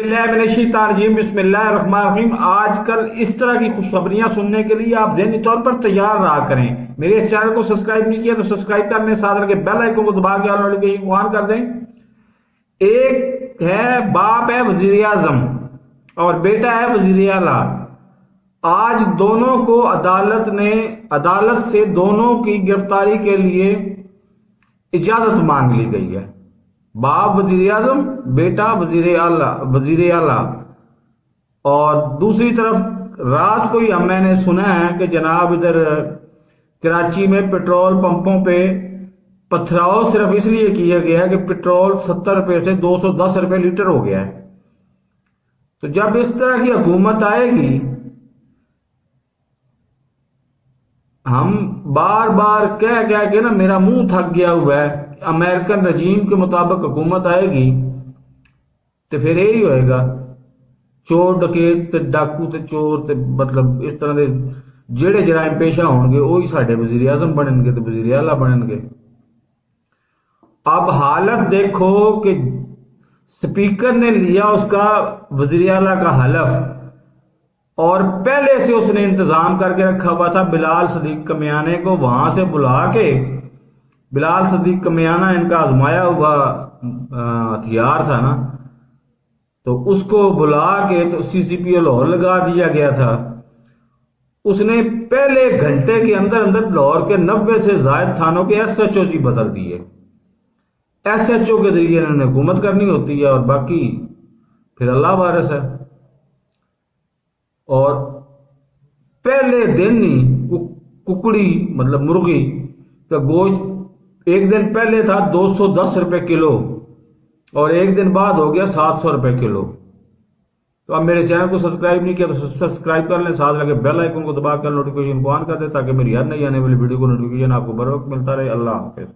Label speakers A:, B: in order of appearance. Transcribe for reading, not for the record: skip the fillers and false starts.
A: بسم اللہ الرحمن الرحیم۔ آج کل اس طرح کی خوشخبریاں سننے کے لیے آپ ذہنی طور پر تیار رہا کریں۔ میرے اس چینل کو سبسکرائب نہیں کیا تو سبسکرائب کرنے ساتھ کے بیل آئیکن کو دبا کے آل نوٹیفیکیشن آن کر دیں۔ ایک ہے باپ ہے وزیر اعظم اور بیٹا ہے وزیر اعلیٰ۔ آج دونوں کو عدالت سے دونوں کی گرفتاری کے لیے اجازت مانگ لی گئی ہے۔ باپ وزیر اعظم، بیٹا وزیر اعلیٰ۔ اور دوسری طرف رات کو ہی میں نے سنا ہے کہ جناب ادھر کراچی میں پیٹرول پمپوں پہ پتھراؤ صرف اس لیے کیا گیا کہ پیٹرول 70 روپے سے 210 روپے لیٹر ہو گیا ہے۔ تو جب اس طرح کی حکومت آئے گی، ہم بار بار کہہ کے نا میرا منہ تھک گیا ہوا ہے، امریکن رجیم کے مطابق حکومت آئے گی تو پھر یہی ہوئے گا، چور ڈکیت تے ڈاکو تے چور تے مطلب اس طرح دے جڑے جرائم پیشہ ہون گے وہی ساڈے وزیر اعظم بنن گے تے وزیر اعلیٰ بنن گے۔ اب حالت دیکھو کہ سپیکر نے لیا اس کا وزیر اعلیٰ کا حلف، اور پہلے سے اس نے انتظام کر کے رکھا ہوا تھا بلال صدیق کمیانے کو وہاں سے بلا کے۔ بلال صدیق کمیانہ ان کا آزمایا ہوا ہتھیار تھا نا، تو اس کو بلا کے تو سی سی پی او لاہور لگا دیا گیا تھا۔ اس نے پہلے گھنٹے کے اندر لاہور کے 90 سے زائد تھانوں کے ایس ایچ او جی بدل دیے۔ ایس ایچ او کے ذریعے انہوں نے حکومت کرنی ہوتی ہے اور باقی پھر اللہ وارث ہے۔ اور پہلے دن ہی ککڑی مطلب مرغی کا گوشت ایک دن پہلے تھا 210 روپے کلو اور ایک دن بعد ہو گیا 700 روپے کلو۔ تو اب میرے چینل کو سبسکرائب نہیں کیا تو سبسکرائب کر لیں، ساتھ لگے بیل آئیکن کو دبا کر نوٹیفیکیشن کو آن کر دیں تاکہ میری ہر نئی آنے والی ویڈیو کو نوٹیفیکیشن آپ کو بر وقت ملتا رہے۔ اللہ حافظ۔